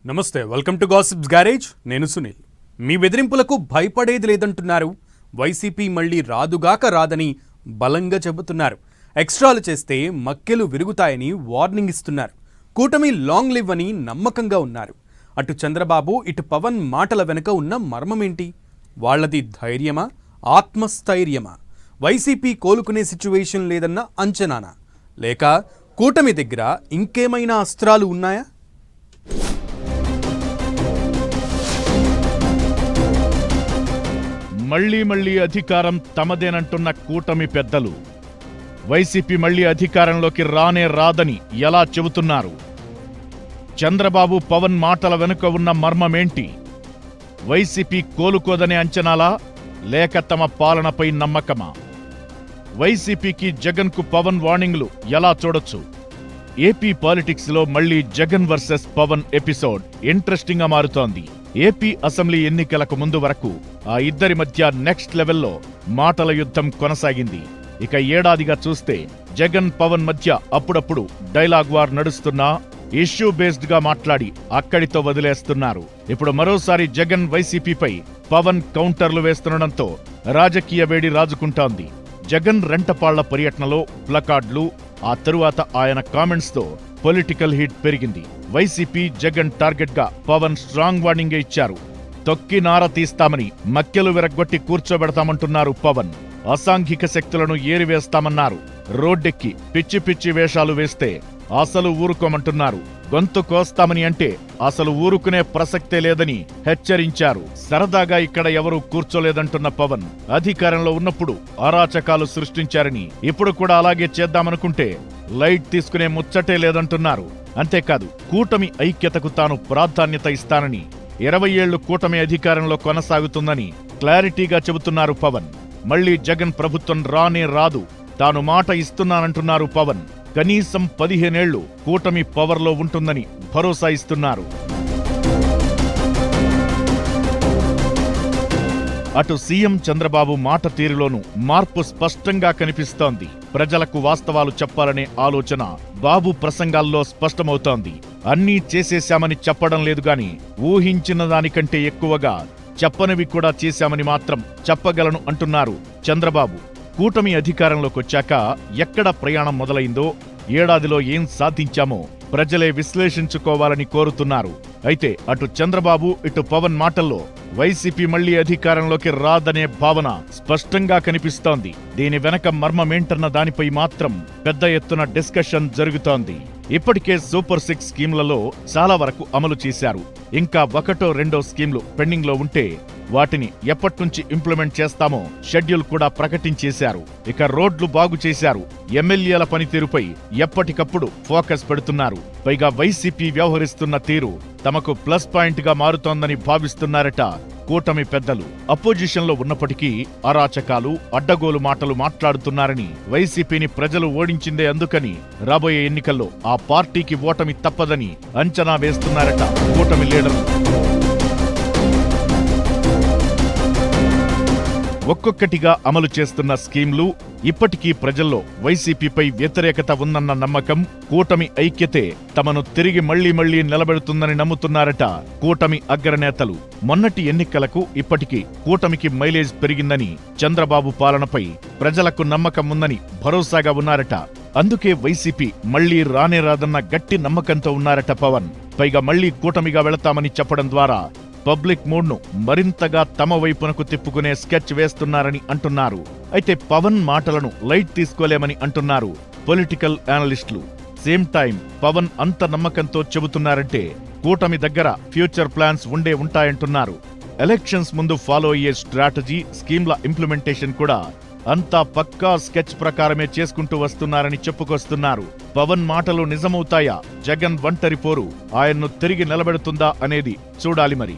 నమస్తే, welcome to gossips garage. నేను సునీల్. మీ బెదిరింపులకు భయపడేది లేదంటున్నారు. వైసీపీ మళ్ళీ రాదుగాక రాదని బలంగా చెబుతున్నారు. ఎక్స్ట్రాలు చేస్తే మక్కెలు విరుగుతాయని వార్నింగ్ ఇస్తున్నారు. కూటమి లాంగ్ లివ్ అని నమ్మకంగా ఉన్నారు. అటు చంద్రబాబు ఇటు పవన్ మాటల వెనుక ఉన్న మర్మమేంటి? వాళ్లది ధైర్యమా, ఆత్మస్థైర్యమా? వైసీపీ కోలుకునే సిచ్యువేషన్ లేదన్న అంచనానా, లేక కూటమి దగ్గర ఇంకేమైనా అస్త్రాలు ఉన్నాయా? మళ్లీ అధికారం తమదేనంటున్న కూటమి పెద్దలు వైసీపీ మళ్లీ అధికారంలోకి రానే రాదని ఎలా చెబుతున్నారు? చంద్రబాబు పవన్ మాటల వెనుక ఉన్న మర్మమేంటి? వైసీపీ కోలుకోదనే అంచనాలా, లేక తమ పాలనపై నమ్మకమా? వైసీపీకి జగన్కు పవన్ వార్నింగ్లు ఎలా చూడొచ్చు? ఏపీ పాలిటిక్స్లో మళ్లీ జగన్ వర్సెస్ పవన్ ఎపిసోడ్ ఇంట్రెస్టింగ్గా మారుతోంది. ఏపీ అసెంబ్లీ ఎన్నికలకు ముందు వరకు ఆ ఇద్దరి మధ్య నెక్స్ట్ లెవెల్లో మాటల యుద్ధం కొనసాగింది. ఇక ఏడాదిగా చూస్తే జగన్ పవన్ మధ్య అప్పుడప్పుడు డైలాగ్ వార్ నడుస్తున్నా ఇష్యూ బేస్డ్ గా మాట్లాడి అక్కడితో వదిలేస్తున్నారు. ఇప్పుడు మరోసారి జగన్ వైసీపీపై పవన్ కౌంటర్లు వేస్తుండటంతో రాజకీయ వేడి రాజుకుంటోంది. జగన్ రెంటపాళ్ల పర్యటనలో ప్లకార్డులు, ఆ తరువాత ఆయన కామెంట్స్ తో పొలిటికల్ హీట్ పెరిగింది. వైసీపీ జగన్ టార్గెట్ గా పవన్ స్ట్రాంగ్ వార్నింగ్ ఇచ్చారు. తొక్కి నార తీస్తామని, మక్కెలు విరగ్గొట్టి కూర్చోబెడతామంటున్నారు పవన్. అసాంఘిక శక్తులను ఏరివేస్తామన్నారు. రోడ్డెక్కి పిచ్చి పిచ్చి వేషాలు వేస్తే అసలు ఊరుకోమంటున్నారు. గొంతు కోస్తామని అంటే అసలు ఊరుకునే ప్రసక్తే లేదని హెచ్చరించారు. సరదాగా ఇక్కడ ఎవరూ కూర్చోలేదంటున్న పవన్ అధికారంలో ఉన్నప్పుడు అరాచకాలు సృష్టించారని, ఇప్పుడు కూడా అలాగే చేద్దామనుకుంటే లైట్ తీసుకునే ముచ్చటే లేదంటున్నారు. అంతేకాదు, కూటమి ఐక్యతకు తాను ప్రాధాన్యత ఇస్తానని, 20 ఏళ్లు కూటమి అధికారంలో కొనసాగుతుందని క్లారిటీగా చెబుతున్నారు పవన్. మళ్లీ జగన్ ప్రభుత్వం రానే రాదు, తాను మాట ఇస్తున్నానంటున్నారు పవన్. కనీసం 15 ఏళ్లు కూటమి పవర్లో ఉంటుందని భరోసా ఇస్తున్నారు. అటు సీఎం చంద్రబాబు మాట తీరులోనూ మార్పు స్పష్టంగా కనిపిస్తోంది. ప్రజలకు వాస్తవాలు చెప్పాలనే ఆలోచన బాబు ప్రసంగాల్లో స్పష్టమవుతోంది. అన్నీ చేసేశామని చెప్పడం లేదుగాని, ఊహించిన దానికంటే ఎక్కువగా చెప్పనివి కూడా చేశామని మాత్రం చెప్పగలను అంటున్నారు చంద్రబాబు. కూటమి అధికారంలోకొచ్చాక ఎక్కడ ప్రయాణం మొదలైందో, ఏడాదిలో ఏం సాధించామో ప్రజలే విశ్లేషించుకోవాలని కోరుతున్నారు. అయితే అటు చంద్రబాబు ఇటు పవన్ మాటల్లో వైసీపీ మళ్లీ అధికారంలోకి రాదనే భావన స్పష్టంగా కనిపిస్తోంది. దీని వెనక మర్మమేంటన్న దానిపై మాత్రం పెద్ద ఎత్తున డిస్కషన్ జరుగుతోంది. ఇప్పటికే సూపర్ 6 స్కీమ్లలో చాలా వరకు అమలు చేశారు. ఇంకా 1-2 స్కీమ్లు పెండింగ్ లో ఉంటే వాటిని ఎప్పట్నుంచి ఇంప్లిమెంట్ చేస్తామో షెడ్యూల్ కూడా ప్రకటించేశారు. ఇక రోడ్లు బాగు చేశారు. ఎమ్మెల్యేల పనితీరుపై ఎప్పటికప్పుడు ఫోకస్ పెడుతున్నారు. పైగా వైసీపీ వ్యవహరిస్తున్న తీరు తమకు ప్లస్ పాయింట్ గా మారుతోందని భావిస్తున్నారట కూటమి పెద్దలు. అపోజిషన్ లో ఉన్నప్పటికీ అరాచకాలు, అడ్డగోలు మాటలు మాట్లాడుతున్నారని, వైసీపీని ప్రజలు ఓడించిందే అందుకని రాబోయే ఎన్నికల్లో ఆ పార్టీకి ఓటమి తప్పదని అంచనా వేస్తున్నారట కూటమి లీడర్లు. ఒక్కొక్కటిగా అమలు చేస్తున్న స్కీమ్లు ఇప్పటికీ ప్రజల్లో వైసీపీపై వ్యతిరేకత ఉందన్న నమ్మకం, కూటమి ఐక్యతే తమను తిరిగి మళ్లీ నిలబెడుతుందని నమ్ముతున్నారట కూటమి అగ్రనేతలు. మొన్నటి ఎన్నికలకు ఇప్పటికీ కూటమికి మైలేజ్ పెరిగిందని, చంద్రబాబు పాలనపై ప్రజలకు నమ్మకం ఉందని భరోసాగా ఉన్నారట. అందుకే వైసీపీ మళ్లీ రానే రాదన్న గట్టి నమ్మకంతో ఉన్నారట పవన్. పైగా మళ్లీ కూటమిగా వెళతామని చెప్పడం ద్వారా పబ్లిక్ మూడ్ను మరింతగా తమ వైపునకు తిప్పుకునే స్కెచ్ వేస్తున్నారని అంటున్నారు. అయితే పవన్ మాటలను లైట్ తీసుకోలేమని అంటున్నారు పొలిటికల్ అనలిస్టులు. సేమ్ టైం పవన్ అంత నమ్మకంతో చెబుతున్నారంటే కూటమి దగ్గర ఫ్యూచర్ ప్లాన్స్ ఉంటాయంటున్నారు. ఎలక్షన్స్ ముందు ఫాలో అయ్యే స్ట్రాటజీ, స్కీమ్ల ఇంప్లిమెంటేషన్ కూడా అంతా పక్కా స్కెచ్ ప్రకారమే చేసుకుంటూ వస్తున్నారని చెప్పుకొస్తున్నారు. పవన్ మాటలు నిజమవుతాయా? జగన్ ఒంటరి పోరు ఆయన్ను తిరిగి నిలబెడుతుందా అనేది చూడాలి మరి.